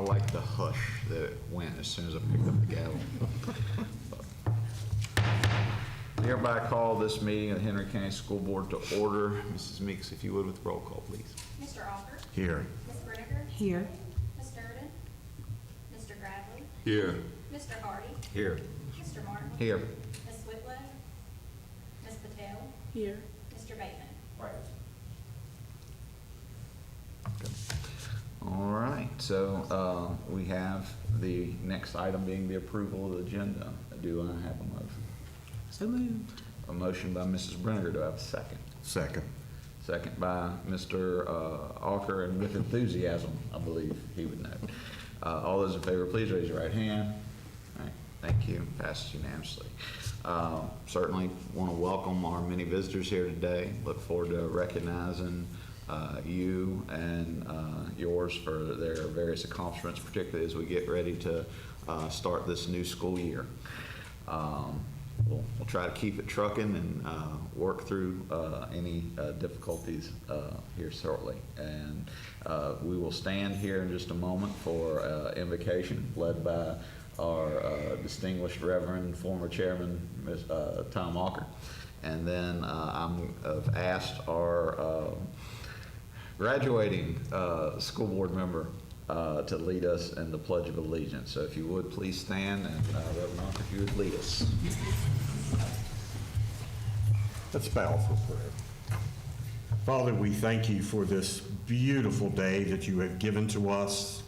like the hush that it went as soon as I picked up the gavel. Hereby call this meeting of the Henry County School Board to order. Mrs. Meeks, if you would, with roll call, please. Mr. Alker? Here. Ms. Brinegar? Here. Ms. Durden? Mr. Bradley? Here. Mr. Hardy? Here. Mr. Martin? Here. Ms. Whitlow? Ms. Patel? Here. Mr. Bateman? All right, so we have the next item being the approval of the agenda. Do I have a motion? So moved. A motion by Mrs. Brinegar. Do I have a second? Second. Second by Mr. Alker, and with enthusiasm, I believe he would know. All those in favor, please raise your right hand. All right, thank you. Passes unanimously. Certainly want to welcome our many visitors here today. Look forward to recognizing you and yours for their various accomplishments, particularly as we get ready to start this new school year. We'll try to keep it trucking and work through any difficulties here shortly. And we will stand here in just a moment for invocation led by our distinguished Reverend former Chairman, Ms. Tom Walker. And then I've asked our graduating school board member to lead us in the Pledge of Allegiance. So if you would, please stand, and Reverend Walker, if you would lead us. Let's bow for prayer. Father, we thank you for this beautiful day that you have given to us.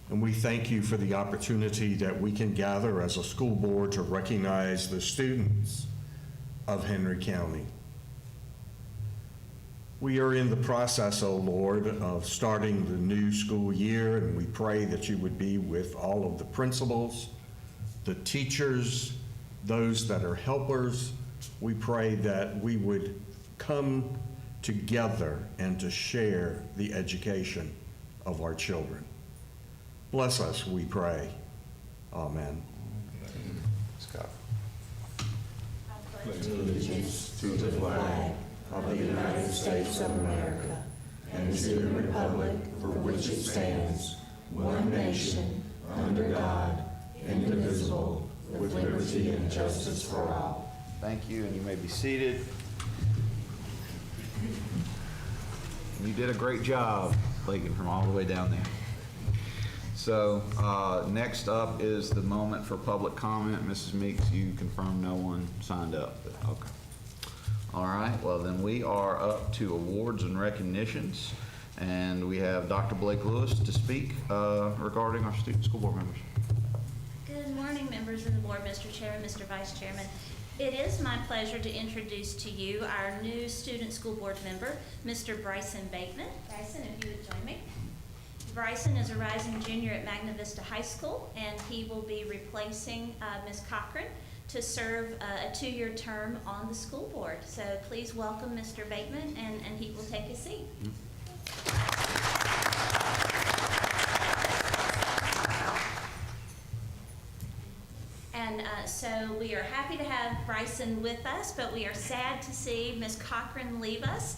And we thank you for the opportunity that we can gather as a school board to recognize the students of Henry County. We are in the process, O Lord, of starting the new school year, and we pray that you would be with all of the principals, the teachers, those that are helpers. We pray that we would come together and to share the education of our children. Bless us, we pray. Amen. Scott. Pledge allegiance to the flag of the United States of America and to the republic for which it stands, one nation, under God, indivisible, with liberty and justice for all. Thank you, and you may be seated. You did a great job, Lakin, from all the way down there. So next up is the moment for public comment. Mrs. Meeks, you confirm no one signed up. Okay. All right, well then we are up to awards and recognitions, and we have Dr. Blake Lewis to speak regarding our student school board members. Good morning, members of the board, Mr. Chairman, Mr. Vice Chairman. It is my pleasure to introduce to you our new student school board member, Mr. Bryson Bateman. Bryson, if you would join me. Bryson is a rising junior at Magna Vista High School, and he will be replacing Ms. Cochran to serve a 2-year term on the school board. So please welcome Mr. Bateman, and he will take his seat. And so we are happy to have Bryson with us, but we are sad to see Ms. Cochran leave us.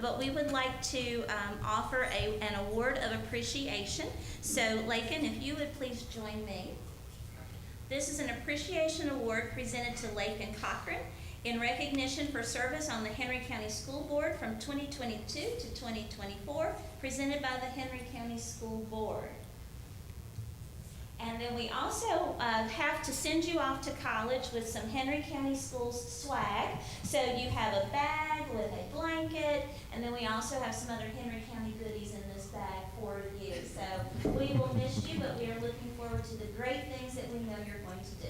But we would like to offer an award of appreciation. So Lakin, if you would please join me. This is an appreciation award presented to Lakin Cochran in recognition for service on the Henry County School Board from 2022 to 2024, presented by the Henry County School Board. And then we also have to send you off to college with some Henry County Schools swag. So you have a bag with a blanket, and then we also have some other Henry County goodies in this bag for you. So we will miss you, but we are looking forward to the great things that we know you're going to do.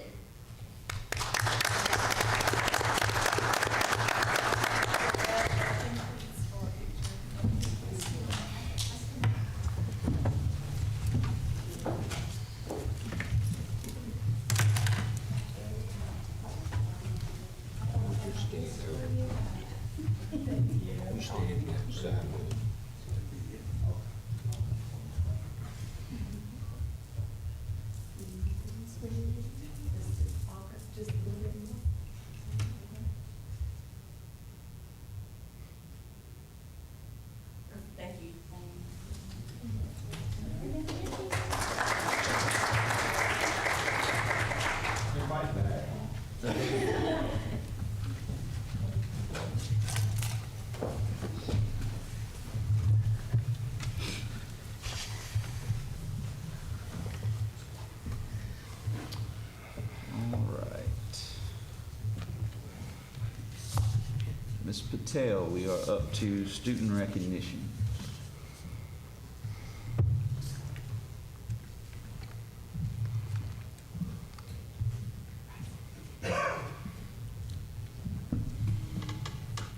Ms. Patel, we are up to student recognition.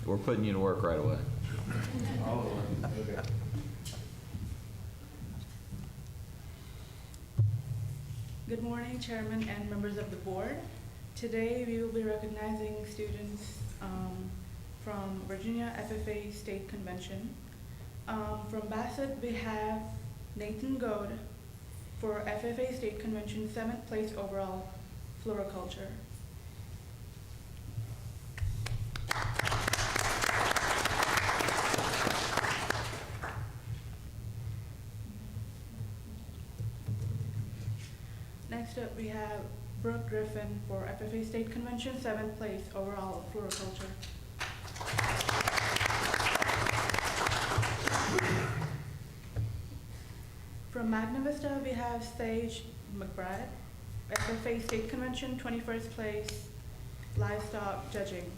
We're putting you to work right away. Good morning, Chairman and members of the board. Today, we will be recognizing students from Virginia FFA State Convention. From Bassett, we have Nathan Goad for FFA State Convention, 7th place overall, floriculture. Next up, we have Brooke Griffin for FFA State Convention, 7th place overall, floriculture. From Magna Vista, we have Sage McBride, FFA State Convention, 21st place, livestock judging.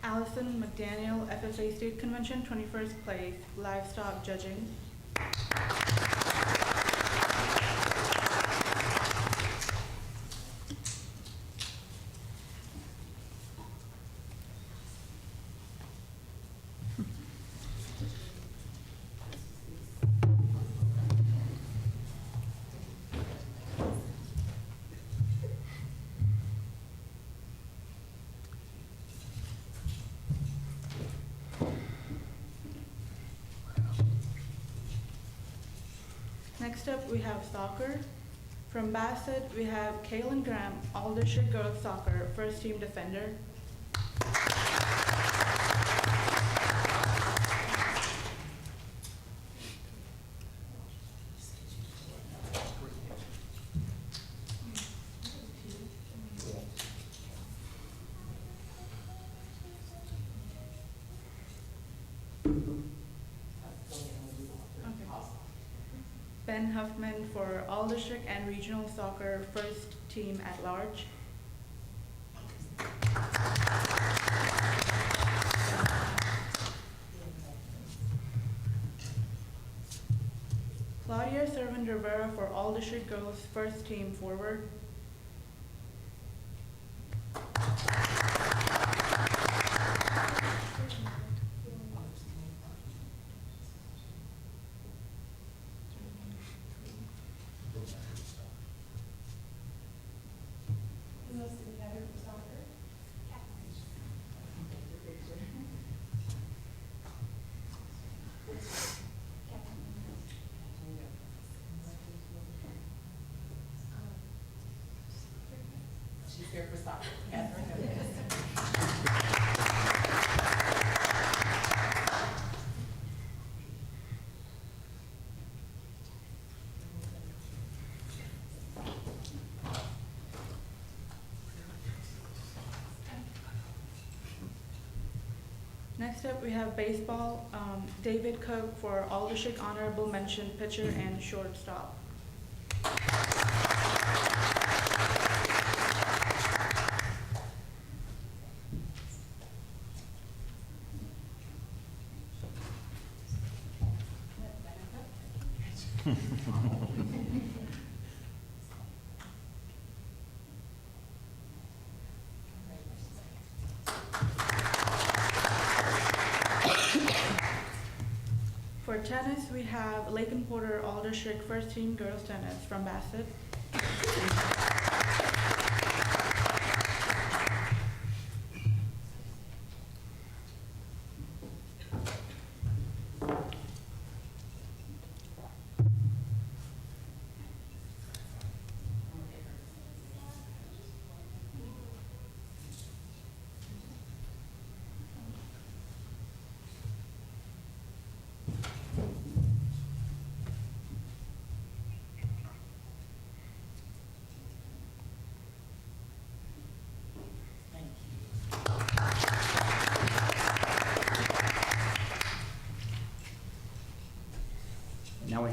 Allison McDaniel, FFA State Convention, 21st place, livestock judging. Next up, we have soccer. From Bassett, we have Kaylin Graham, Aldershot Girls Soccer, first team defender. Ben Huffman for all district and regional soccer first team at large. Claudia Servant Rivera for all district girls first team forward. She's here for soccer. Catherine. Next up, we have baseball. David Cook for all district honorable mention pitcher and shortstop. For tennis, we have Lakin Porter, all district first team girls tennis from Bassett.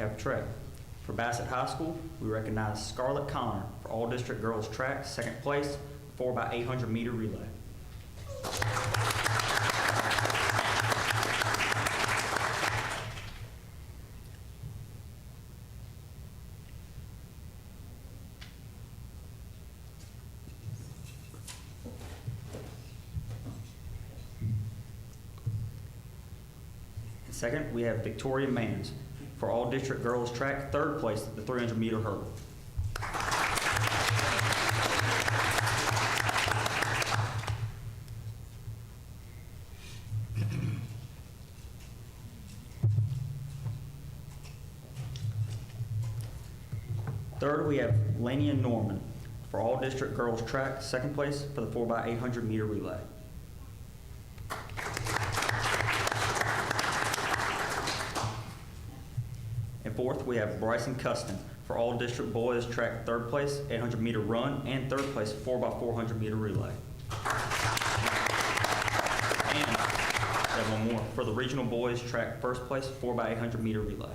have track. For Bassett High School, we recognize Scarlett Connor for all district girls track, second place, 4x800 meter relay. Second, we have Victoria Mans for all district girls track, third place at the 300 meter hurdle. Third, we have Lania Norman for all district girls track, second place for the 4x800 meter relay. And fourth, we have Bryson Custon for all district boys track, third place 800 meter run and third place 4x400 meter relay. And we have one more for the regional boys track, first place 4x800 meter relay.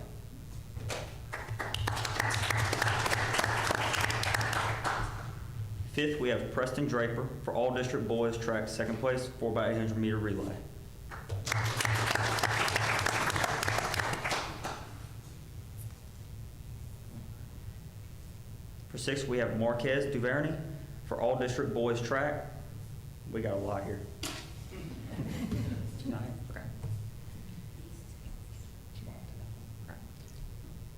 Fifth, we have Preston Draper for all district boys track, second place 4x800 meter relay. For sixth, we have Marquez Duvernay for all district boys track. We got a lot here. Okay.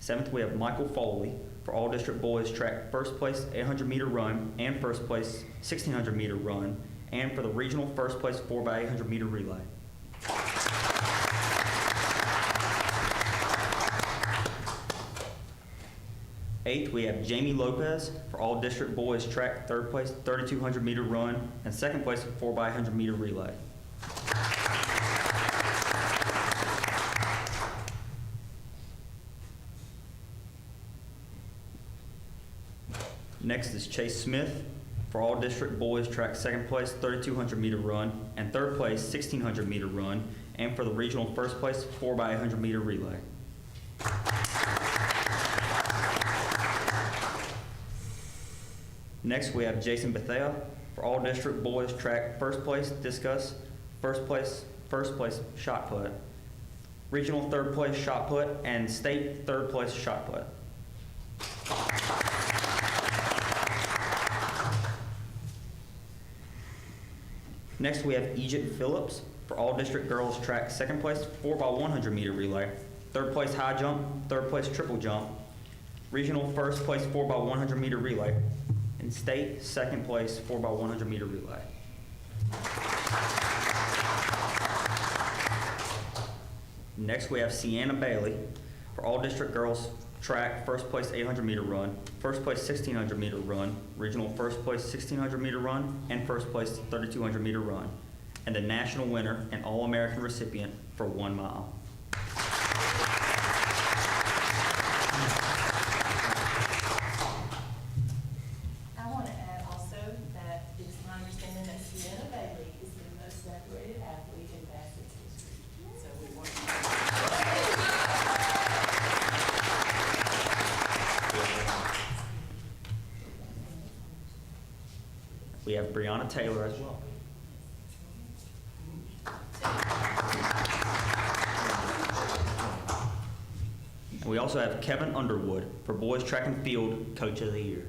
Seventh, we have Michael Foley for all district boys track, first place 800 meter run and first place 1600 meter run, and for the regional first place 4x800 meter relay. Eighth, we have Jamie Lopez for all district boys track, third place 3200 meter run and second place 4x100 meter relay. Next is Chase Smith for all district boys track, second place 3200 meter run and third place 1600 meter run, and for the regional first place 4x100 meter relay. Next, we have Jason Bethea for all district boys track, first place discus, first place shot put, regional third place shot put, and state third place shot put. Next, we have Egypt Phillips for all district girls track, second place 4x100 meter relay, third place high jump, third place triple jump, regional first place 4x100 meter relay, and state second place 4x100 meter relay. Next, we have Sienna Bailey for all district girls track, first place 800 meter run, first place 1600 meter run, regional first place 1600 meter run, and first place 3200 meter run, and the national winner and All-American recipient for 1 mile. I want to add also that it's my understanding that Sienna Bailey is the most decorated athlete in Bassett's history. So we want We have Breonna Taylor as well. And we also have Kevin Underwood for boys track and field coach of the year.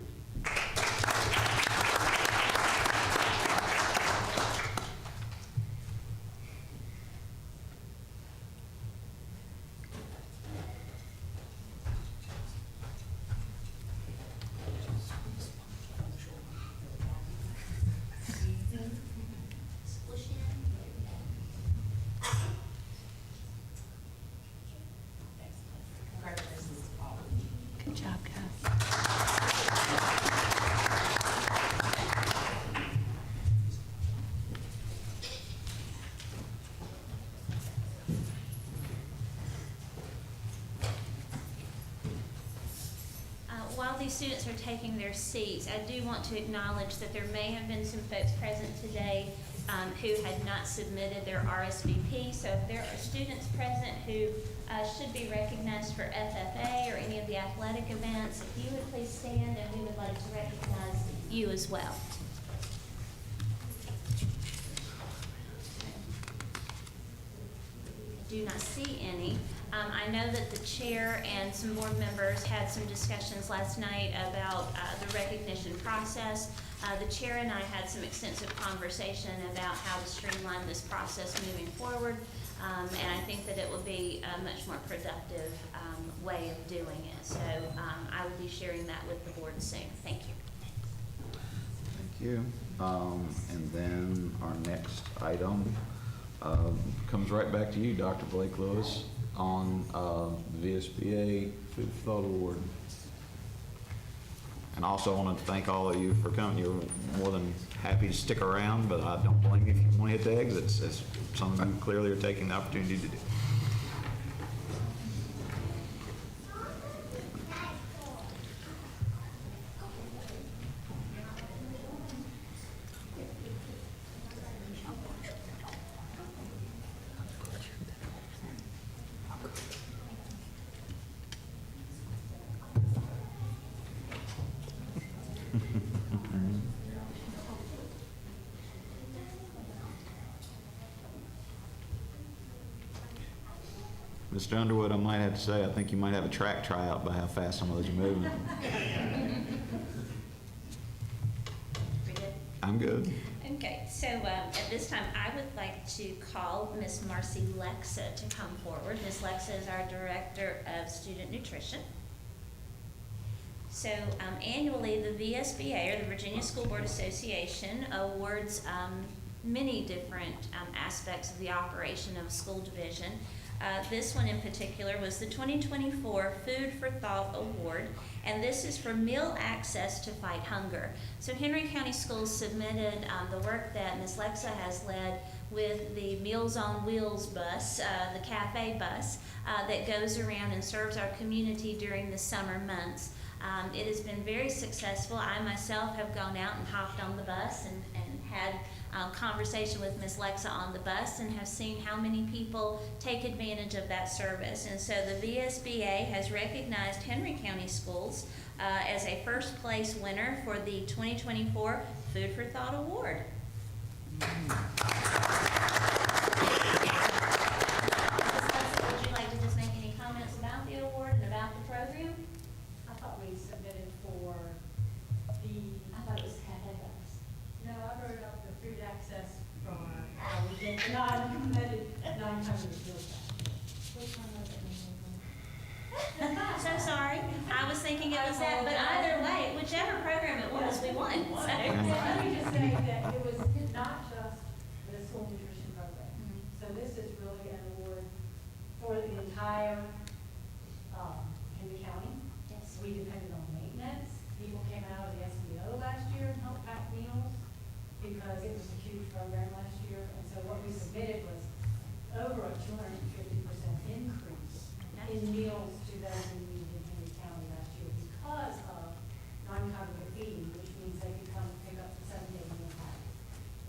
congratulations to all. Good job, Cass. While these students are taking their seats, I do want to acknowledge that there may have been some folks present today who had not submitted their RSVP. So if there are students present who should be recognized for FFA or any of the athletic events, if you would please stand, and we would like to recognize you as well. Do not see any. I know that the chair and some board members had some discussions last night about the recognition process. The chair and I had some extensive conversation about how to streamline this process moving forward, and I think that it will be a much more productive way of doing it. So I will be sharing that with the board soon. Thank you. Thank you. And then our next item comes right back to you, Dr. Blake Lewis, on the VSBA Food for Thought Award. And also wanted to thank all of you for coming. You're more than happy to stick around, but I don't blame you if you want to hit the exits, as some of you clearly are taking the opportunity to do. Mr. Underwood, I might have to say, I think you might have a track tryout by how fast some of those are moving. We good? I'm good. Okay, so at this time, I would like to call Miss Marcy Lexa to come forward. Miss Lexa is our Director of Student Nutrition. So annually, the VSBA, or the Virginia School Board Association, awards many different aspects of the operation of a school division. This one in particular was the 2024 Food for Thought Award, and this is for meal access to fight hunger. So Henry County Schools submitted the work that Ms. Lexa has led with the Meals on Wheels bus, the cafe bus, that goes around and serves our community during the summer months. It has been very successful. I myself have gone out and hopped on the bus and had conversation with Ms. Lexa on the bus, and have seen how many people take advantage of that service. And so the VSBA has recognized Henry County Schools as a first place winner for the 2024 Food for Thought Award. Ms. Lexa, would you like to just make any comments about the award and about the program? I thought we submitted for the. I thought it was cafe bus. No, I wrote up the food access for, we did non-committed, non-covered meals. Which one was it? So sorry, I was thinking it was that, but either way, whichever program it was, we won. So. Let me just say that it was not just the school nutrition program. So this is really an award for the entire Henry County. Yes. We depended on maintenance. People came out of the SBO last year and helped pack meals because it was a huge program last year. And so what we submitted was over a 250% increase in meals to those in need in Henry County last year because of non-congregate feeding, which means they could come pick up the 7-day meal pack.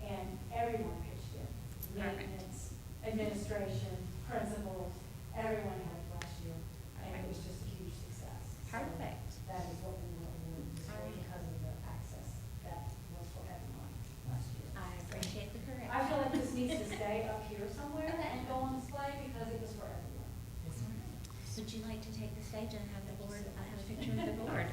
And everyone pitched in. Maintenance, administration, principals, everyone had it last year. And it was just a huge success. So Perfect. that is what we were awarded because of the access that was for everyone last year. I appreciate the correction. I feel like this needs to stay up here somewhere and go on display because it was for everyone. Would you like to take the stage and have the board, I have a picture of the board?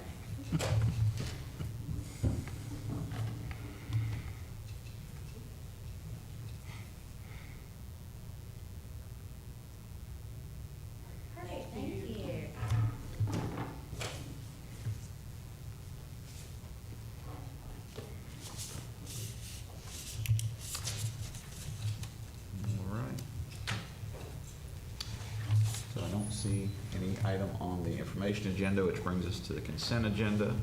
Perfect, thank you. All right. So I don't see any item on the information agenda, which brings us to the consent agenda.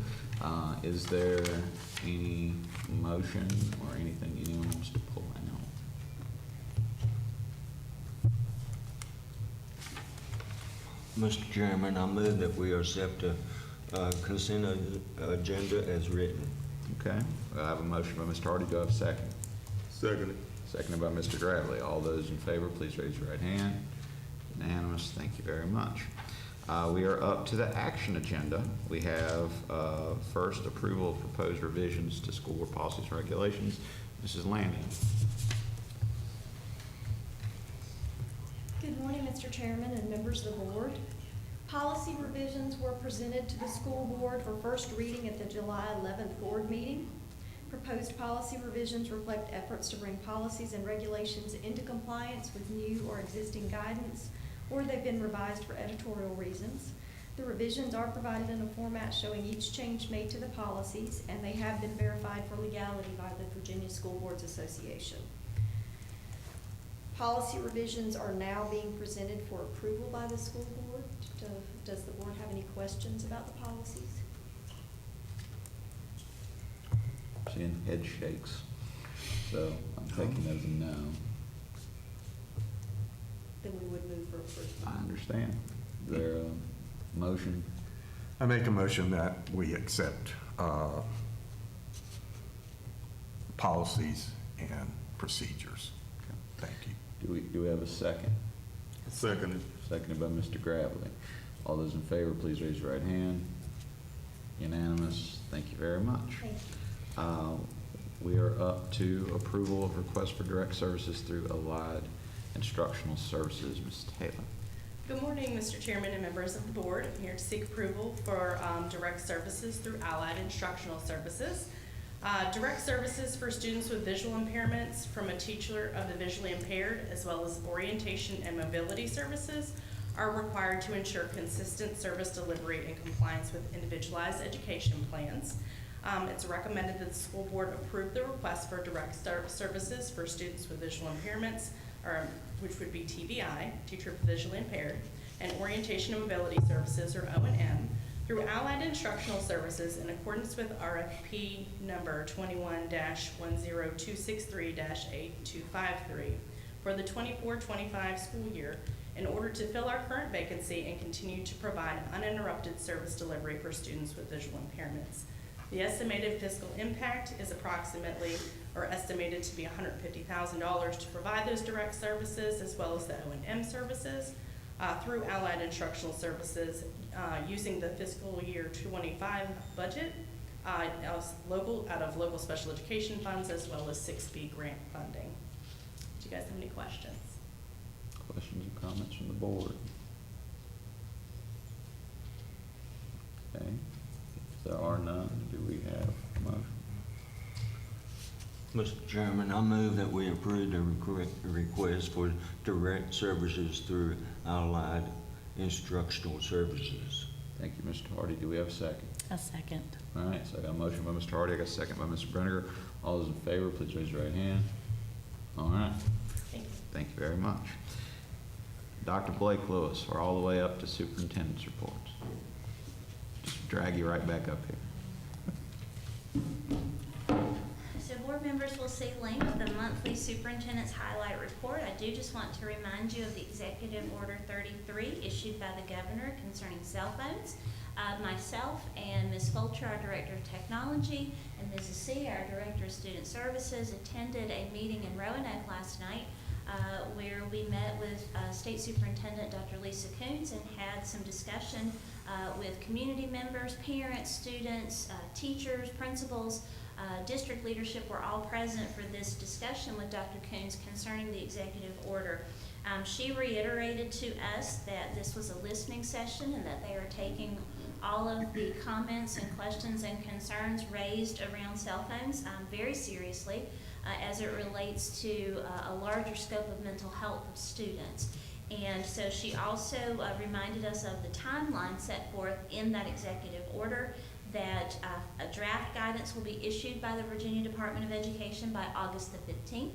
Is there any motion or anything anyone wants to pull out? Mr. Chairman, I move that we accept the consent agenda as written. Okay, I have a motion by Mr. Hardy. Do I have a second? Second. seconded by Mr. Gravely. All those in favor, please raise your right hand. Unanimous. Thank you very much. We are up to the action agenda. We have first approval of proposed revisions to school board policies and regulations. Mrs. Landon. Good morning, Mr. Chairman and members of the board. Policy revisions were presented to the school board for first reading at the July 11th board meeting. Proposed policy revisions reflect efforts to bring policies and regulations into compliance with new or existing guidance, or they've been revised for editorial reasons. The revisions are provided in a format showing each change made to the policies, and they have been verified for legality by the Virginia School Boards Association. Policy revisions are now being presented for approval by the school board. Does the board have any questions about the policies? Seeing head shakes, so I'm taking it as a no. Then we would move for approval. I understand. Is there a motion? I make a motion that we accept policies and procedures. Thank you. Do we have a second? Second. Seconded by Mr. Gravely. All those in favor, please raise your right hand. Unanimous. Thank you very much. Thank you. We are up to approval of request for direct services through Allied Instructional Services. Ms. Taylor. Good morning, Mr. Chairman and members of the board. I'm here to seek approval for direct services through Allied Instructional Services. Direct services for students with visual impairments from a teacher of the visually impaired, as well as orientation and mobility services, are required to ensure consistent service delivery in compliance with individualized education plans. It's recommended that the school board approve the request for direct services for students with visual impairments, which would be TVI, teacher of the visually impaired, and orientation and mobility services, or O&M, through Allied Instructional Services in accordance with RFP number 21-10263-8253 for the 24-25 school year in order to fill our current vacancy and continue to provide uninterrupted service delivery for students with visual impairments. The estimated fiscal impact is approximately, or estimated to be $150,000 to provide those direct services as well as the O&M services through Allied Instructional Services using the fiscal year 25 budget out of local special education funds as well as 6B grant funding. Do you guys have any questions? Questions or comments from the board? Okay. If there are none, do we have a motion? Mr. Chairman, I move that we approve the request for direct services through Allied Instructional Services. Thank you, Mr. Hardy. Do we have a second? A second. All right, so I got a motion by Mr. Hardy, I got a second by Mr. Brenniger. All those in favor, please raise your right hand. All right. Thank you. Thank you very much. Dr. Blake Lewis, we're all the way up to superintendent's reports. Just drag you right back up here. So board members will see link of the monthly superintendent's highlight report. I do just want to remind you of the Executive Order 33 issued by the governor concerning cell phones. Myself and Ms. Fulcher, our Director of Technology, and Mrs. C., our Director of Student Services, attended a meeting in Roanoke last night where we met with State Superintendent Dr. Lisa Coons and had some discussion with community members, parents, students, teachers, principals. District leadership were all present for this discussion with Dr. Coons concerning the executive order. She reiterated to us that this was a listening session and that they are taking all of the comments and questions and concerns raised around cell phones very seriously as it relates to a larger scope of mental health of students. And so she also reminded us of the timeline set forth in that executive order, that a draft guidance will be issued by the Virginia Department of Education by August the 15th,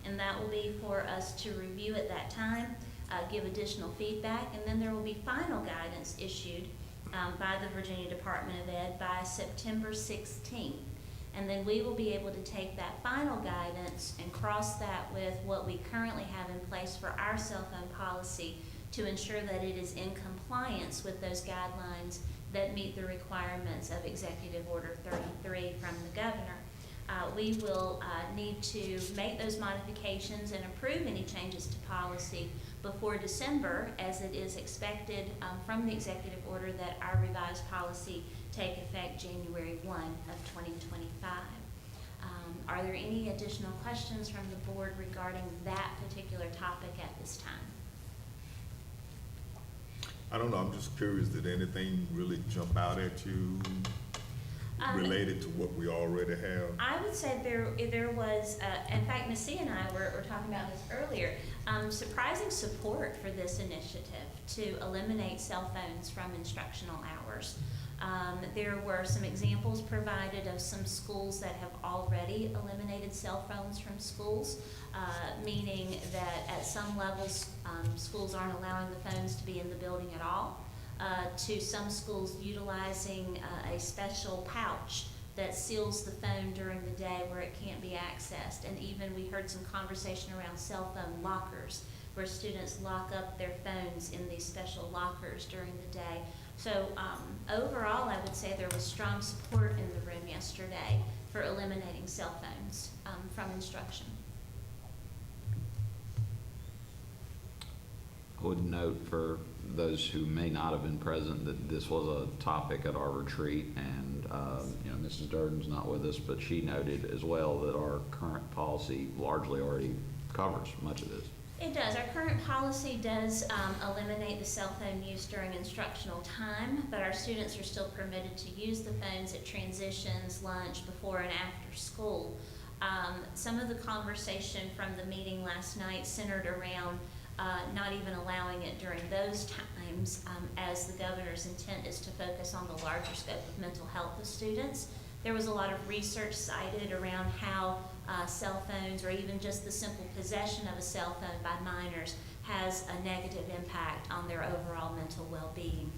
and that will be for us to review at that time, give additional feedback, and then there will be final guidance issued by the Virginia Department of Ed by September 16th. And then we will be able to take that final guidance and cross that with what we currently have in place for our cell phone policy to ensure that it is in compliance with those guidelines that meet the requirements of Executive Order 33 from the governor. We will need to make those modifications and approve any changes to policy before December, as it is expected from the executive order that our revised policy take effect January 1 of 2025. Are there any additional questions from the board regarding that particular topic at this time? I don't know, I'm just curious, did anything really jump out at you related to what we already have? I would say there was, in fact, Ms. C and I were talking about this earlier, surprising support for this initiative to eliminate cell phones from instructional hours. There were some examples provided of some schools that have already eliminated cell phones from schools, meaning that at some levels, schools aren't allowing the phones to be in the building at all, to some schools utilizing a special pouch that seals the phone during the day where it can't be accessed. And even we heard some conversation around cell phone lockers, where students lock up their phones in these special lockers during the day. So overall, I would say there was strong support in the room yesterday for eliminating cell phones from instruction. I would note for those who may not have been present that this was a topic at our retreat, and Mrs. Durden's not with us, but she noted as well that our current policy largely already covers much of this. It does. Our current policy does eliminate the cell phone use during instructional time, but our students are still permitted to use the phones at transitions, lunch, before and after school. Some of the conversation from the meeting last night centered around not even allowing it during those times, as the governor's intent is to focus on the larger scope of mental health of students. There was a lot of research cited around how cell phones, or even just the simple possession of a cell phone by minors, has a negative impact on their overall mental well-being.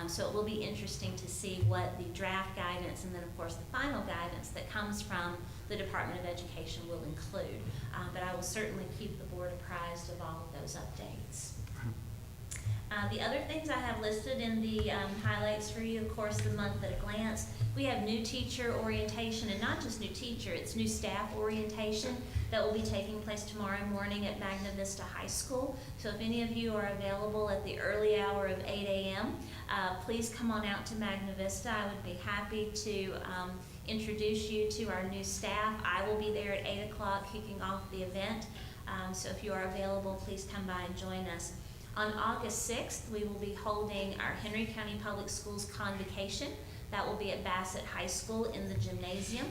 So it will be interesting to see what the draft guidance and then of course the final guidance that comes from the Department of Education will include. But I will certainly keep the board apprised of all of those updates. The other things I have listed in the highlights for you, of course, the month at a glance. We have new teacher orientation, and not just new teacher, it's new staff orientation that will be taking place tomorrow morning at Magna Vista High School. So if any of you are available at the early hour of 8 a.m., please come on out to Magna Vista. I would be happy to introduce you to our new staff. I will be there at 8 o'clock kicking off the event. So if you are available, please come by and join us. On August 6th, we will be holding our Henry County Public Schools Convocation. That will be at Bassett High School in the gymnasium.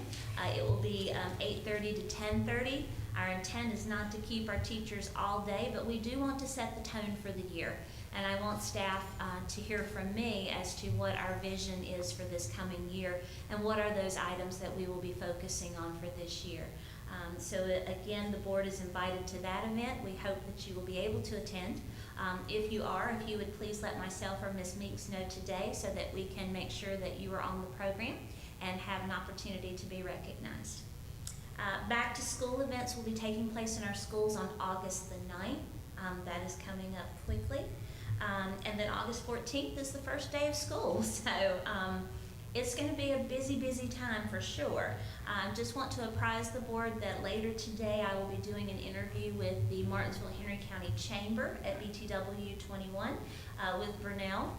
It will be 8:30 to 10:30. Our intent is not to keep our teachers all day, but we do want to set the tone for the year. And I want staff to hear from me as to what our vision is for this coming year and what are those items that we will be focusing on for this year. So again, the board is invited to that event. We hope that you will be able to attend. If you would please let myself or Ms. Meeks know today so that we can make sure that you are on the program and have an opportunity to be recognized. Back to school events will be taking place in our schools on August the 9th. That is coming up quickly. And then August 14th is the first day of school. So it's going to be a busy time for sure. Just want to apprise the board that later today I will be doing an interview with the Martinsville-Henry County Chamber at BTW 21 with Brunel.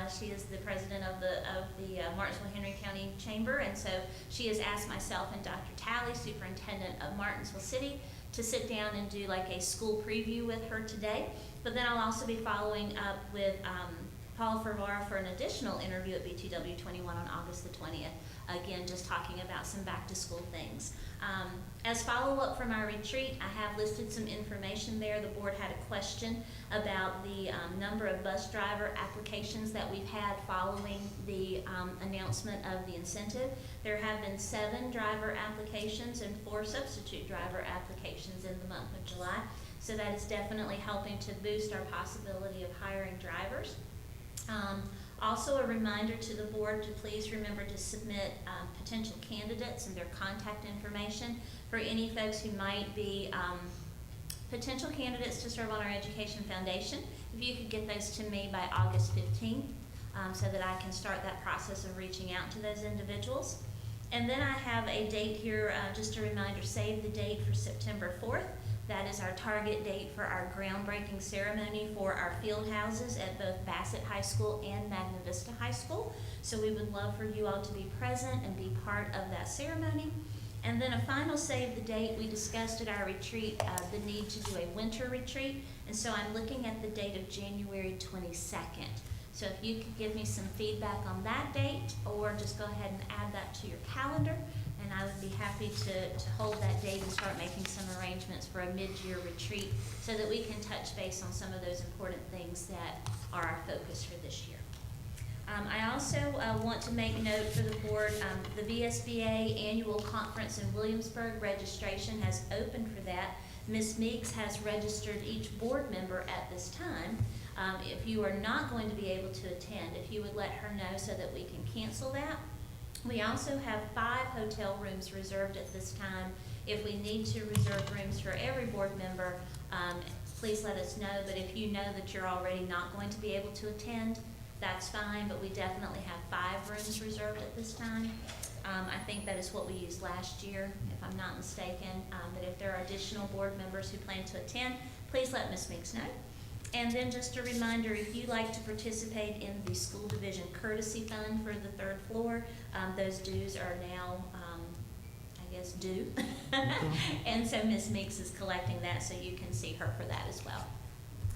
She is the president of the Martinsville-Henry County Chamber, and so she has asked myself and Dr. Talley, superintendent of Martinsville City, to sit down and do like a school preview with her today. But then I'll also be following up with Paul Fervara for an additional interview at BTW 21 on August the 20th. Again, just talking about some back to school things. As follow-up from our retreat, I have listed some information there. The board had a question about the number of bus driver applications that we've had following the announcement of the incentive. There have been 7 driver applications and 4 substitute driver applications in the month of July. So that is definitely helping to boost our possibility of hiring drivers. Also a reminder to the board to please remember to submit potential candidates and their contact information for any folks who might be potential candidates to serve on our Education Foundation. If you could get those to me by August 15th so that I can start that process of reaching out to those individuals. And then I have a date here, just a reminder, save the date for September 4th. That is our target date for our groundbreaking ceremony for our field houses at both Bassett High School and Magna Vista High School. So we would love for you all to be present and be part of that ceremony. And then a final save the date, we discussed at our retreat the need to do a winter retreat. And so I'm looking at the date of January 22nd. So if you could give me some feedback on that date, or just go ahead and add that to your calendar, and I would be happy to hold that date and start making some arrangements for a mid-year retreat so that we can touch base on some of those important things that are our focus for this year. I also want to make note for the board, the VSBA annual conference in Williamsburg, registration has opened for that. Ms. Meeks has registered each board member at this time. If you are not going to be able to attend, if you would let her know so that we can cancel that. We also have 5 hotel rooms reserved at this time. If we need to reserve rooms for every board member, please let us know. But if you know that you're already not going to be able to attend, that's fine, but we definitely have 5 rooms reserved at this time. I think that is what we used last year, if I'm not mistaken. But if there are additional board members who plan to attend, please let Ms. Meeks know. And then just a reminder, if you'd like to participate in the school division courtesy fund for the 3rd floor, those dues are now, I guess, due. And so Ms. Meeks is collecting that, so you can see her for that as well.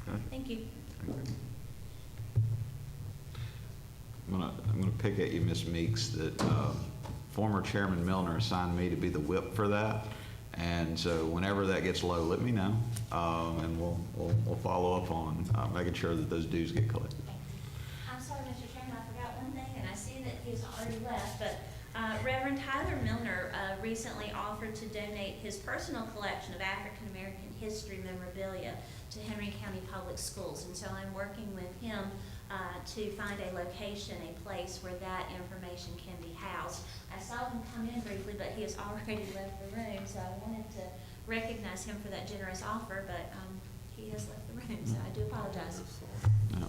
Okay. Thank you. I'm gonna pick at you, Ms. Meeks, that former Chairman Milner assigned me to be the whip for that. And so whenever that gets low, let me know, and we'll follow up on making sure that those dues get collected. I'm sorry, Mr. Chairman, I forgot one thing, and I see that he's already left, but Reverend Tyler Milner recently offered to donate his personal collection of African American history memorabilia to Henry County Public Schools. And so I'm working with him to find a location, a place where that information can be housed. I saw him come in briefly, but he has already left the room, so I wanted to recognize him for that generous offer, but he has left the room, so I do apologize.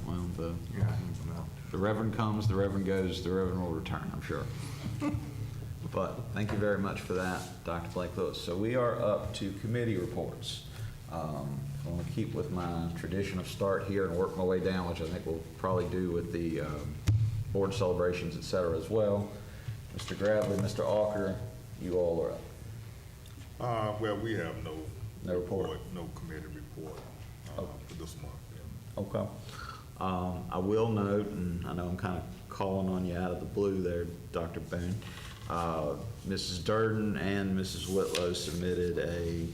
Well, the Reverend comes, the Reverend goes, the Reverend will return, I'm sure. But thank you very much for that, Dr. Blake Lewis. So we are up to committee reports. I want to keep with my tradition of start here and work my way down, which I think we'll probably do with the board celebrations, et cetera, as well. Mr. Gradley, Mr. Alker, you all are up. Well, we have no report. no committee report for this month. Yeah. Okay. I will note, and I know I'm kind of calling on you out of the blue there, Dr. Boone. Mrs. Durden and Mrs. Whitlow submitted a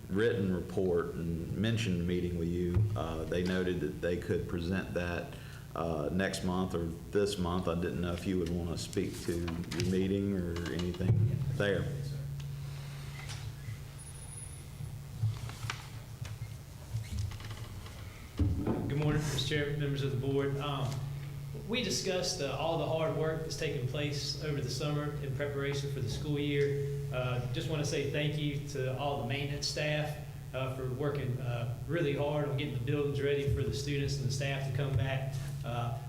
written report and mentioned meeting with you. They noted that they could present that next month or this month. I didn't know if you would want to speak to your meeting or anything there. Good morning, Mr. Chair, members of the board. We discussed all the hard work that's taken place over the summer in preparation for the school year. Just want to say thank you to all the maintenance staff for working really hard on getting the buildings ready for the students and the staff to come back.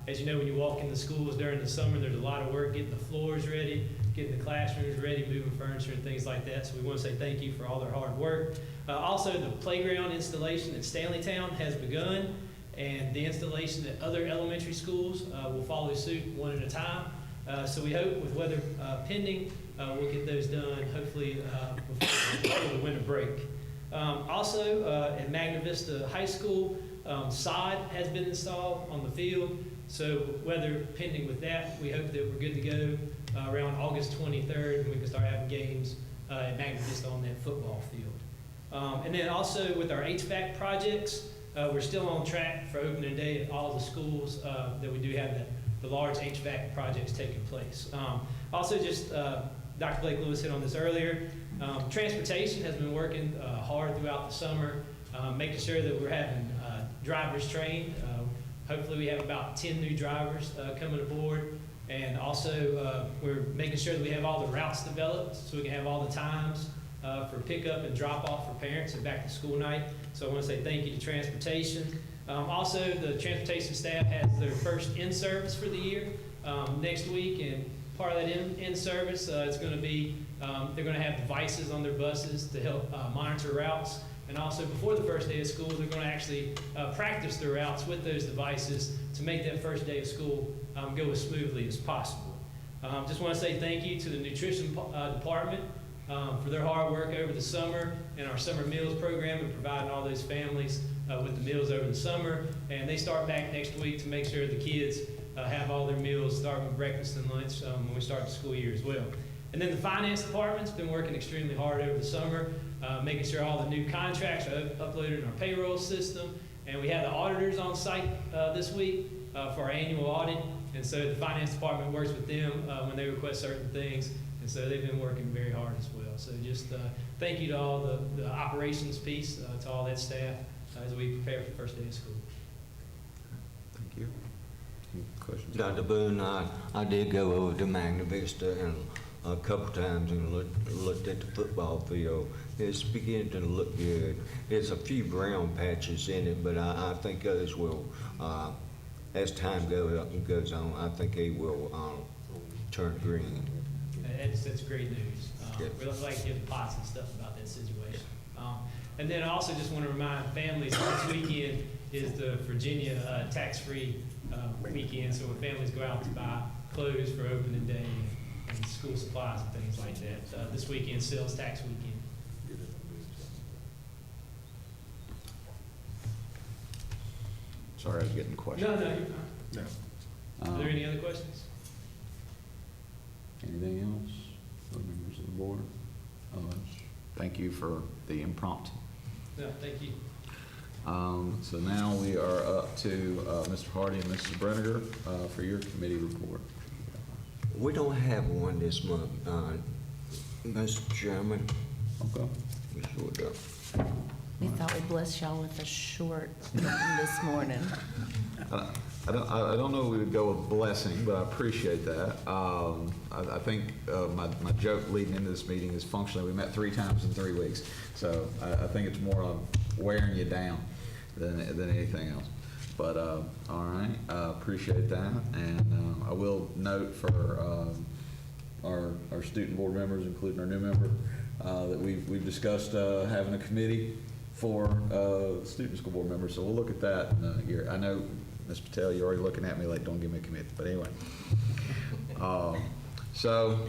As you know, when you walk in the schools during the summer, there's a lot of work getting the floors ready, getting the classrooms ready, moving furniture and things like that. So we want to say thank you for all their hard work. Also, the playground installation at Stanleytown has begun, and the installation at other elementary schools will follow suit one at a time. So we hope, with weather pending, we'll get those done hopefully before the winter break. Also, at Magna Vista High School, sod has been installed on the field. So weather pending with that, we hope that we're good to go around August 23rd, and we can start having games at Magna Vista on that football field. And then also with our HVAC projects, we're still on track for opening day at all the schools that we do have the large HVAC projects taking place. Also, just Dr. Blake Lewis hit on this earlier. Transportation has been working hard throughout the summer, making sure that we're having drivers trained. Hopefully we have about 10 new drivers coming aboard. And also we're making sure that we have all the routes developed so we can have all the times for pickup and drop off for parents and back to school night. So I want to say thank you to transportation. Also, the transportation staff has their first in-service for the year next week, and part of that in-service, it's going to be, they're going to have devices on their buses to help monitor routes. And also, before the first day of school, they're going to actually practice their routes with those devices to make that first day of school go as smoothly as possible. Just want to say thank you to the nutrition department for their hard work over the summer and our summer meals program and providing all those families with the meals over the summer. And they start back next week to make sure the kids have all their meals, starting with breakfast and lunch when we start the school year as well. And then the finance department's been working extremely hard over the summer, making sure all the new contracts are uploaded in our payroll system. And we had the auditors on site this week for our annual audit. And so the finance department works with them when they request certain things. And so they've been working very hard as well. So just thank you to all the operations piece, to all that staff as we prepare for the first day of school. Thank you. Any questions? Dr. Boone, I did go over to Magna Vista and a couple times and looked at the football field. It's beginning to look good. There's a few brown patches in it, but I think those will, as time goes on, I think they will turn green. That's great news. We'd like to give positive stuff about that situation. And then I also just want to remind families this weekend is the Virginia tax-free weekend. So when families go out to buy clothes for opening day and school supplies and things like that, this weekend sales tax weekend. Sorry, I was getting questions. No, you're fine. No. Are there any other questions? Anything else, other members of the board? Thank you for the impromptu. No, thank you. So now we are up to Mr. Hardy and Mrs. Brenniger for your committee report. We don't have one this month, Mr. Chairman. Okay. We sure don't. We thought we'd bless y'all with a short this morning. I don't know if we would go with blessing, but I appreciate that. I think my joke leading into this meeting is functionally we met 3 times in 3 weeks. So I think it's more of wearing you down than anything else. But all right, appreciate that. And I will note for our student board members, including our new member, that we've discussed having a committee for student school board members. So we'll look at that in a year. I know, Ms. Patel, you're already looking at me like, don't give me a committee. But anyway. So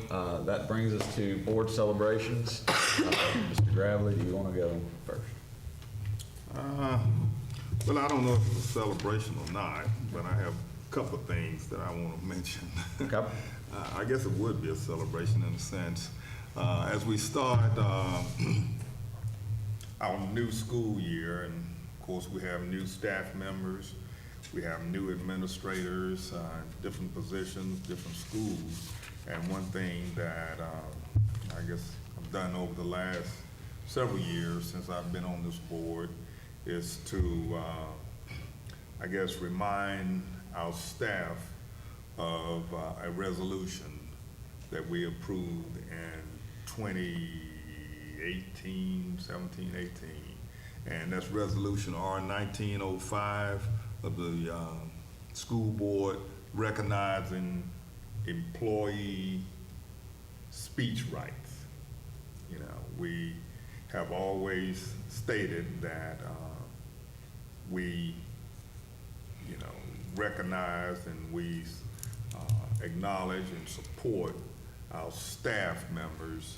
that brings us to board celebrations. Mr. Gravely, do you want to go first? Well, I don't know if it's a celebration or not, but I have a couple of things that I want to mention. Okay. I guess it would be a celebration in a sense. As we start our new school year, and of course we have new staff members, we have new administrators, different positions, different schools. And one thing that I guess I've done over the last several years since I've been on this board is to, I guess, remind our staff of a resolution that we approved in 17, 18. And that's resolution R-1905 of the school board recognizing employee speech rights. You know, we have always stated that we, you know, recognize and we acknowledge and support our staff members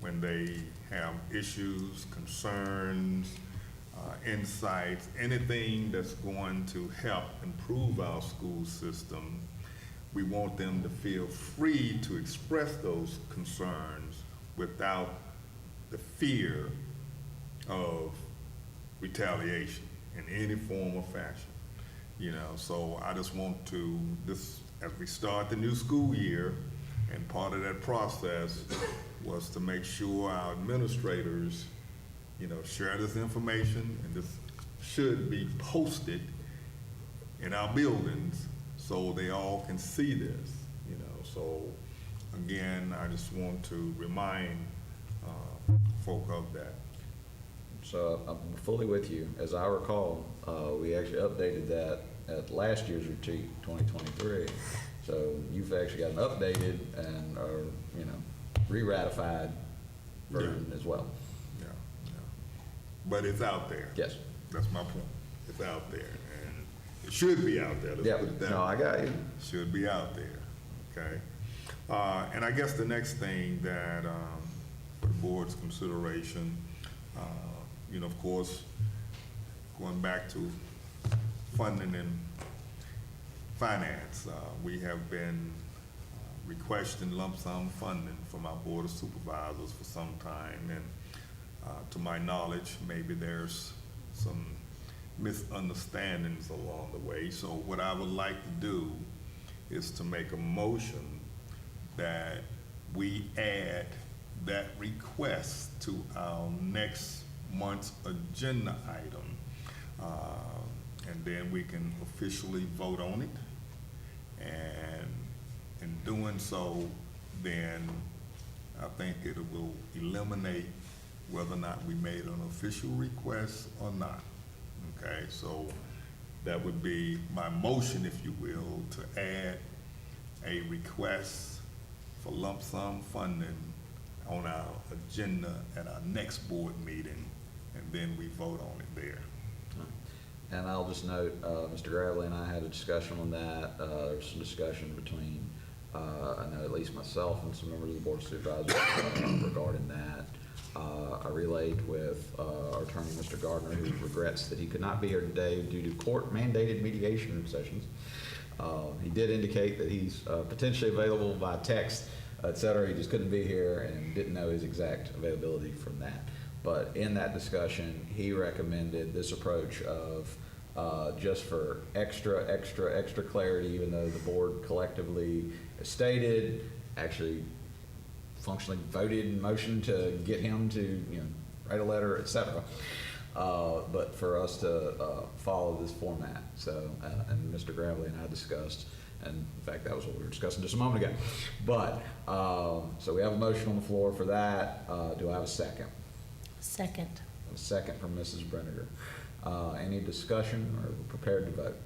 when they have issues, concerns, insights, anything that's going to help improve our school system. We want them to feel free to express those concerns without the fear of retaliation in any form or fashion. You know, so I just want to, as we start the new school year, and part of that process was to make sure our administrators, you know, share this information, and this should be posted in our buildings so they all can see this, you know. So again, I just want to remind folk of that. So I'm fully with you. As I recall, we actually updated that at last year's retreat, 2023. So you you've actually got an updated and, or, you know, re-ratified version as well. Yeah, yeah. But it's out there. Yes. That's my point. It's out there, and it should be out there. Let's Yeah, put it that no, way. I got you. Should be out there, okay? And I guess the next thing that, for the board's consideration, you know, of course, going back to funding and finance, we have been requesting lump sum funding from our Board of Supervisors for some time, and to my knowledge, maybe there's some misunderstandings along the way. So what I would like to do is to make a motion that we add that request to our next month's agenda item. And then we can officially vote on it. And in doing so, then I think it will eliminate whether or not we made an official request or not. Okay, so that would be my motion, if you will, to add a request for lump sum funding on our agenda at our next board meeting, and then we vote on it there. And I'll just note, Mr. Gravely and I had a discussion on that. There was some discussion between, I know at least myself and some members of the Board of Supervisors regarding that. I relayed with our attorney, Mr. Gardner, who regrets that he could not be here today due to court-mandated mediation sessions. He did indicate that he's potentially available by text, et cetera. He just couldn't be here and didn't know his exact availability from that. But in that discussion, he recommended this approach of just for extra clarity, even though the board collectively stated, actually functionally voted in motion to get him to, you know, write a letter, et cetera. But for us to follow this format. So, and Mr. Gravely and I discussed, and in fact, that was what we were discussing just a moment ago. But, so we have a motion on the floor for that. Do I have a second? Second. A second from Mrs. Brenniger. Any discussion or prepared to vote?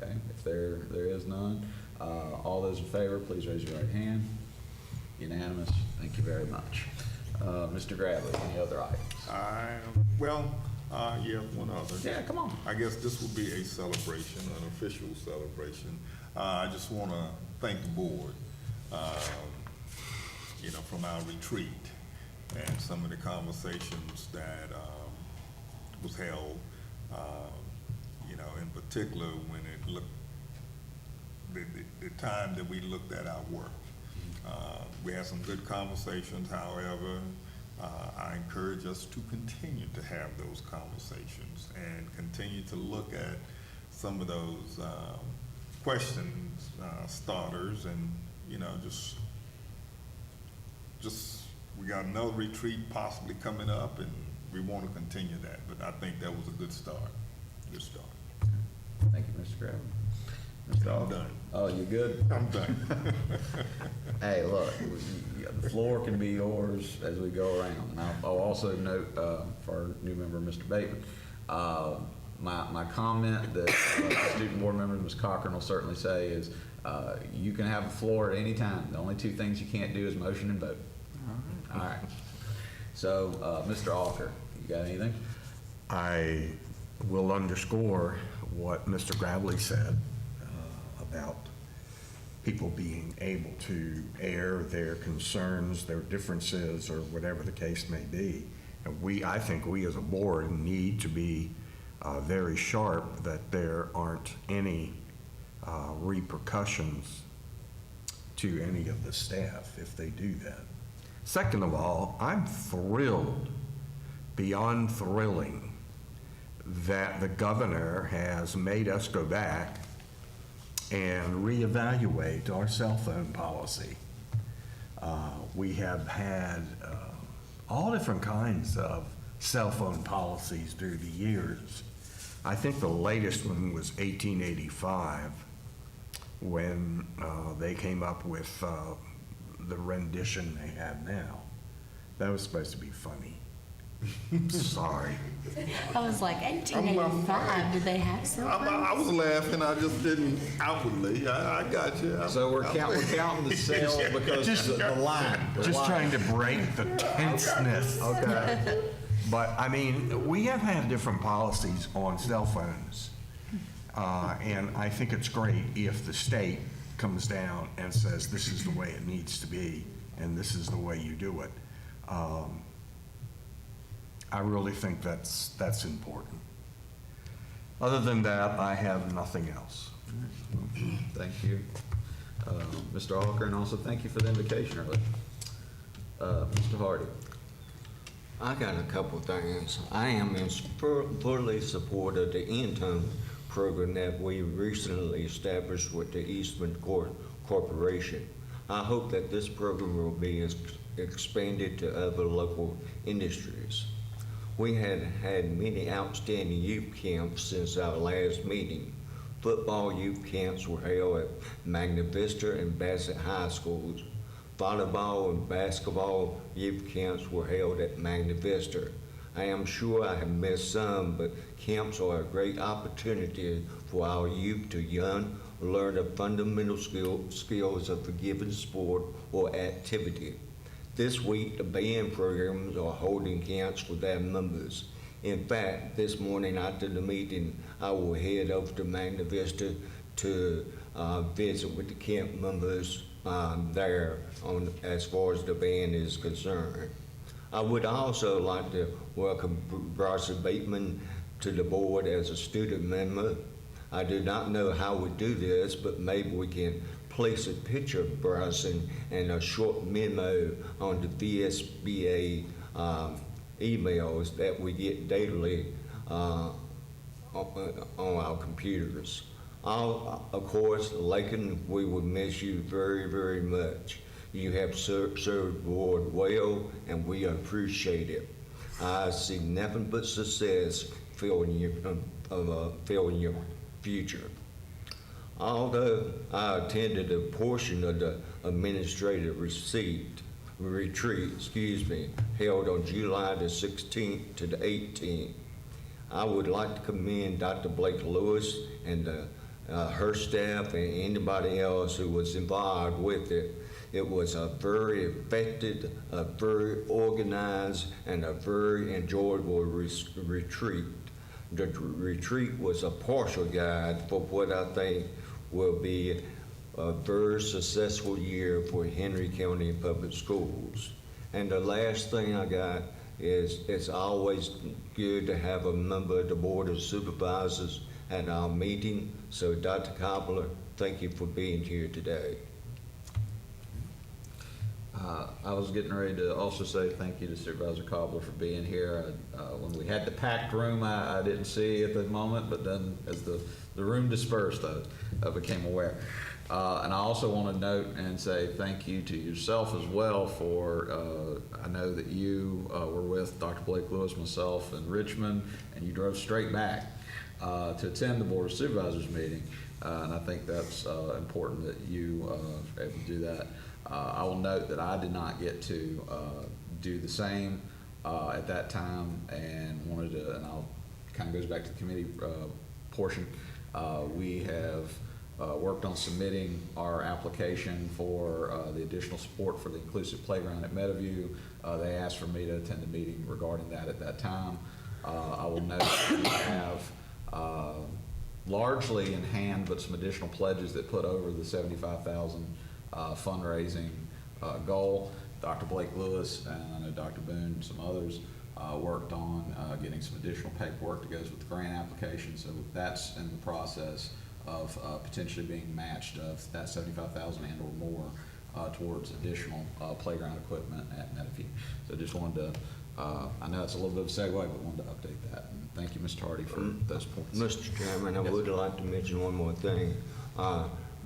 Okay, if there is none, all those in favor, please raise your right hand. Unanimous. Thank you very much. Mr. Gravely, any other items? Yeah, one other. Yeah, come on. I guess this will be a celebration, an official celebration. I just want to thank the board, you know, from our retreat and some of the conversations that was held, you know, in particular when it looked, the time that we looked at our work. We had some good conversations. However, I encourage us to continue to have those conversations and continue to look at some of those questions, starters, and, you know, just we got another retreat possibly coming up, and we want to continue that. But I think that was a good start. Good start. Thank you, Mr. Gravely. Mr. I'm done. Oh, you good? I'm done. Hey, look, the floor can be yours as we go around. And I'll also note for our new member, Mr. Bateman, my comment that student board member, Ms. Cochran, will certainly say is you can have the floor at any time. The only two things you can't do is motion and vote. All right. So, Mr. Alker, you got anything? I will underscore what Mr. Gravely said about people being able to air their concerns, their differences, or whatever the case may be. And I think we as a board need to be very sharp that there aren't any repercussions to any of the staff if they do that. Second of all, I'm thrilled, beyond thrilling, that the governor has made us go back and reevaluate our cell phone policy. We have had all different kinds of cell phone policies through the years. I think the latest one was 1885 when they came up with the rendition they have now. That was supposed to be funny. Sorry. I was like, 1885, did they have cell I phones? was laughing, I just didn't outwardly. I got you. So we're counting the cell because the line. Just trying to break the tenseness. Okay. But, I mean, we have had different policies on cell phones. And I think it's great if the state comes down and says, this is the way it needs to be, and this is the way you do it. I really think that's important. Other than that, I have nothing else. Thank you. Mr. Hawker, and also thank you for the invitation earlier. Mr. Hardy. I got a couple things. I am in fully support of the intern program that we recently established with the Eastman Corporation. I hope that this program will be expanded to other local industries. We had had many outstanding youth camps since our last meeting. Football youth camps were held at Magna Vista and Bassett High Schools. Volleyball and basketball youth camps were held at Magna Vista. I am sure I have missed some, but camps are a great opportunity for our youth to learn the fundamental skills of a given sport or activity. This week, the band programs are holding camps for their members. In fact, this morning after the meeting, I will head over to Magna Vista to visit with the camp members there as far as the band is concerned. I would also like to welcome Bryson Bateman to the board as a student member. I do not know how we do this, but maybe we can place a picture of Bryson and a short memo on the VSBA emails that we get daily on our computers. Of course, Lakin, we will miss you very, very much. You have served the board well, and we appreciate it. I see nothing but success filling your future. Although I attended a portion of the administrative retreat, held on July the 16th to the 18th, I would like to commend Dr. Blake Lewis and her staff and anybody else who was involved with it. It was a very effective, a very organized, and a very enjoyable retreat. The retreat was a partial guide for what I think will be a very successful year for Henry County Public Schools. And the last thing I got is it's always good to have a member of the Board of Supervisors at our meeting. So Dr. Cobbler, thank you for being here today. I was getting ready to also say thank you to Supervisor Cobbler for being here. When we had the packed room, I didn't see at the moment, but then as the room dispersed, I became aware. And I also want to note and say thank you to yourself as well for, I know that you were with Dr. Blake Lewis, myself, in Richmond, and you drove straight back to attend the Board of Supervisors meeting. And I think that's important that you were able to do that. I will note that I did not get to do the same at that time, and wanted to, and I'll kind of goes back to the committee portion. We have worked on submitting our application for the additional support for the inclusive playground at Meadowview. They asked for me to attend a meeting regarding that at that time. I will note that we have largely in hand, but some additional pledges that put over the $75,000 fundraising goal. Dr. Blake Lewis and I know Dr. Boone and some others worked on getting some additional paperwork that goes with the grant application. So that's in the process of potentially being matched of that $75,000 and or more towards additional playground equipment at Meadowview. So just wanted to, I know it's a little bit of a segue, but wanted to update that. And thank you, Mr. Hardy, for those points. Mr. Chairman, I would like to mention one more thing.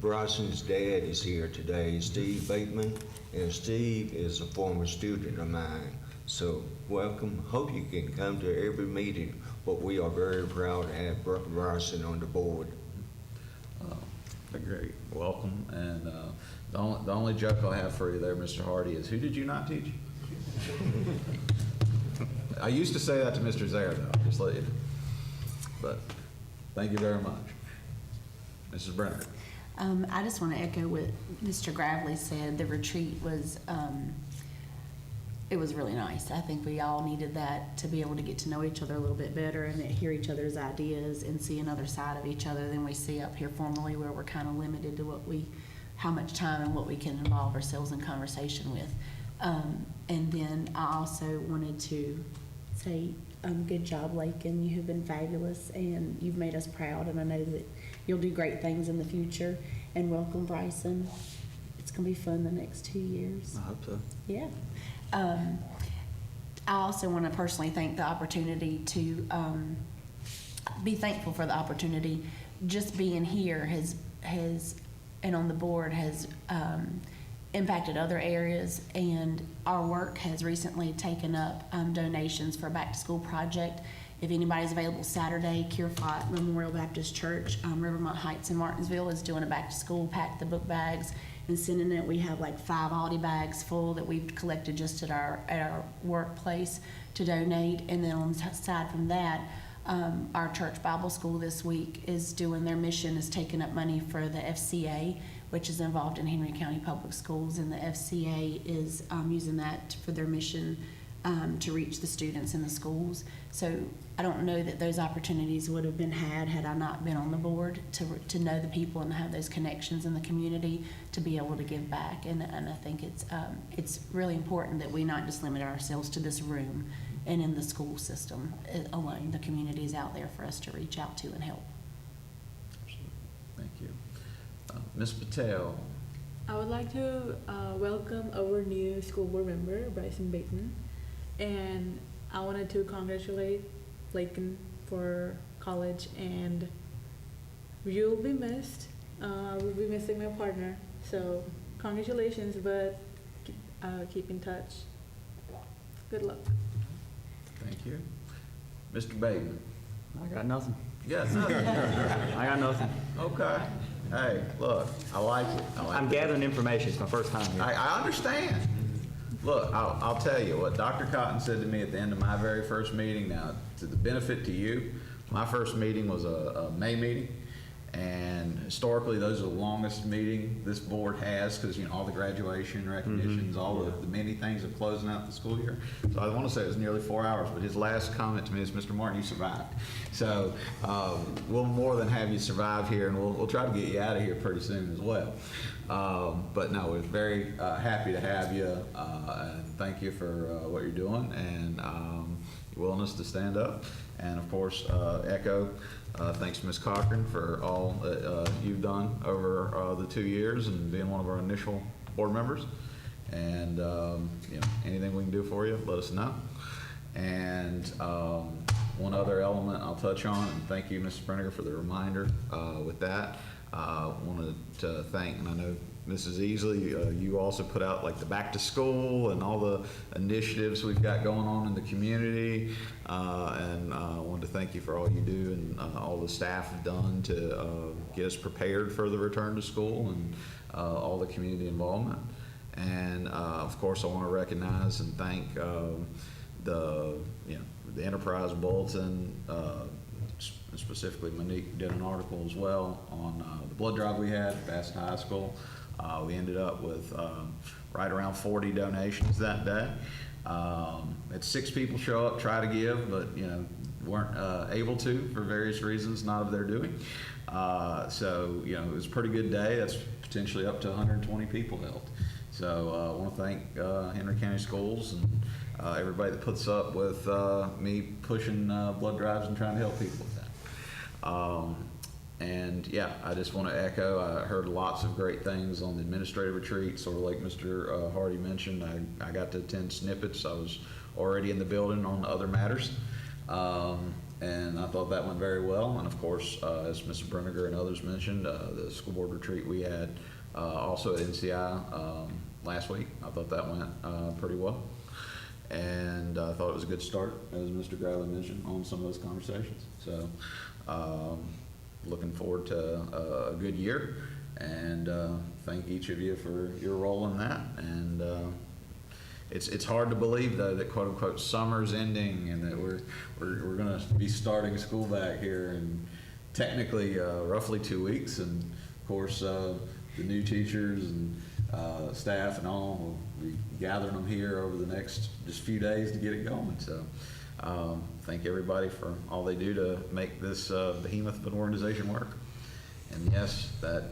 Bryson's dad is here today, Steve Bateman, and Steve is a former student of mine. So welcome. Hope you can come to every meeting, but we are very proud to have Bryson on the board. Great, welcome. And the only joke I'll have for you there, Mr. Hardy, is who did you not teach? I used to say that to Mr. Zaire, though, just let you know. But thank you very much. Mrs. Brenner. I just want to echo what Mr. Gravely said. The retreat was, it was really nice. I think we all needed that to be able to get to know each other a little bit better and hear each other's ideas and see another side of each other than we see up here formally, where we're kind of limited to how much time and what we can involve ourselves in conversation with. And then I also wanted to say, good job, Lakin. You have been fabulous, and you've made us proud, and I know that you'll do great things in the future. And welcome, Bryson. It's going to be fun the next 2 years. I hope so. Yeah. I also want to personally thank the opportunity to be thankful for the opportunity. Just being here has and on the board has impacted other areas, and our work has recently taken up donations for a back-to-school project. If anybody's available Saturday, Kierfott Memorial Baptist Church, Rivermont Heights in Martinsville is doing a back-to-school, pack the book bags and sending it. We have like 5 Aldi bags full that we've collected just at our workplace to donate. And then on the side from that, our church Bible school this week is doing their mission, is taking up money for the FCA, which is involved in Henry County Public Schools, and the FCA is using that for their mission to reach the students in the schools. So I don't know that those opportunities would have been had I not been on the board to know the people and have those connections in the community to be able to give back. And I think it's really important that we not just limit ourselves to this room and in the school system alone. The community is out there for us to reach out to and help. Thank you. Ms. Patel. I would like to welcome our new school board member, Bryson Bateman. And I wanted to congratulate Lakin for college, and you'll be missed. We'll be missing my partner. So congratulations, but keep in touch. Good luck. Thank you. Mr. Bateman. I got nothing. You got nothing? I got nothing. Okay. Hey, look, I like it. I'm gathering information. It's my first time here. I understand. Look, I'll tell you what Dr. Cotton said to me at the end of my very first meeting. Now, to the benefit to you, my first meeting was a May meeting, and historically, those are the longest meeting this board has because, you know, all the graduation recognitions, all the many things of closing out the school year. So I want to say it was nearly 4 hours, but his last comment to me is, Mr. Martin, you survived. So we'll more than have you survive here, and we'll try to get you out of here pretty soon as well. But no, we're very happy to have you, and thank you for what you're doing and your willingness to stand up. And of course, echo thanks to Ms. Cochran for all that you've done over the 2 years and being one of our initial board members. And you know, anything we can do for you, let us know. And one other element I'll touch on, and thank you, Mrs. Brenniger, for the reminder with that. Wanted to thank, and I know Mrs. Easley, you also put out like the back to school and all the initiatives we've got going on in the community, and I wanted to thank you for all you do and all the staff have done to get us prepared for the return to school and all the community involvement. And of course, I want to recognize and thank the Enterprise Bulletin. Specifically, Monique did an article as well on the blood drive we had at Bassett High School. We ended up with right around 40 donations that day. Had 6 people show up, try to give, but weren't able to for various reasons, not of their doing. So it was a pretty good day. That's potentially up to 120 people helped. So I want to thank Henry County Schools and everybody that puts up with me pushing blood drives and trying to help people with that. And yeah, I just want to echo, I heard lots of great things on the administrative retreat, sort of like Mr. Hardy mentioned. I got to attend snippets. I was already in the building on other matters. And I thought that went very well. And of course, as Mr. Brenniger and others mentioned, the school board retreat we had also at NCI last week. I thought that went pretty well. And I thought it was a good start, as Mr. Gravely mentioned, on some of those conversations. So looking forward to a good year, and thank each of you for your role in that. And It's hard to believe, though, that quote-unquote summer's ending and that we're going to be starting school back here in technically roughly 2 weeks. And, of course, the new teachers and staff and all will be gathering them here over the next just few days to get it going. So thank everybody for all they do to make this behemoth of an organization work. And yes, that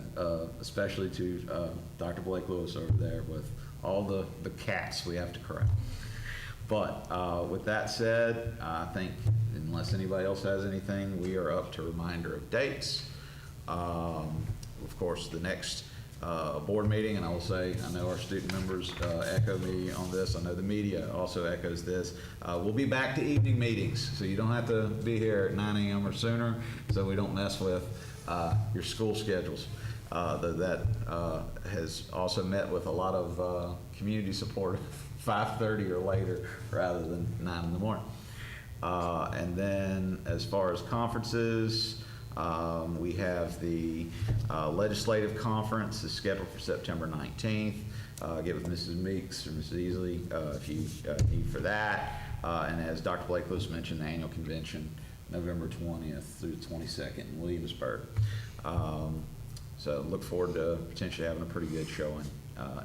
especially to Dr. Blake Lewis over there with all the cats we have to corral. But with that said, I think unless anybody else has anything, we are up to reminder of dates. Of course, the next board meeting, and I will say, I know our student members echo me on this. I know the media also echoes this. We'll be back to evening meetings, so you don't have to be here at 9 a.m. or sooner, so we don't mess with your school schedules. That has also met with a lot of community support, 5:30 or later rather than 9 in the morning. And then as far as conferences, we have the legislative conference is scheduled for September 19th. Get with Mrs. Meeks or Mrs. Easley if you need for that. And as Dr. Blake Lewis mentioned, the annual convention, November 20th through the 22nd in Williamsburg. So look forward to potentially having a pretty good showing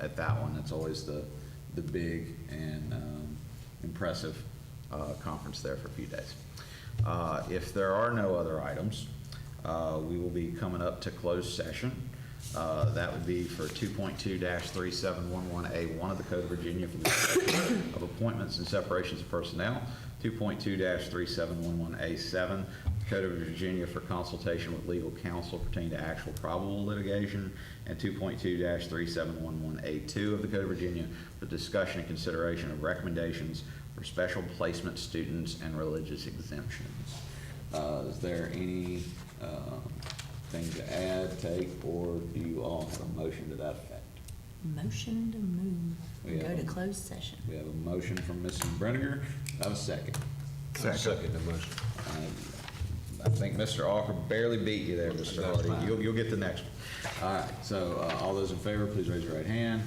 at that one. That's always the big and impressive conference there for a few days. If there are no other items, we will be coming up to closed session. That would be for 2.2-3711A1 of the Code of Virginia for the discussion of appointments and separations of personnel, 2.2-3711A7, Code of Virginia for consultation with legal counsel pertaining to actual probable litigation, and 2.2-3711A2 of the Code of Virginia for discussion and consideration of recommendations for special placement students and religious exemptions. Is there any thing to add, take, or do you all have a motion to that effect? Motion to move, We go have to a- closed session. We have a motion from Mrs. Brenninger. I have a second. Second the motion. I think Mr. Alker barely beat you there, Mr. That's Hardy. fine. You'll get the next one. All right, so all those in favor, please raise your right hand.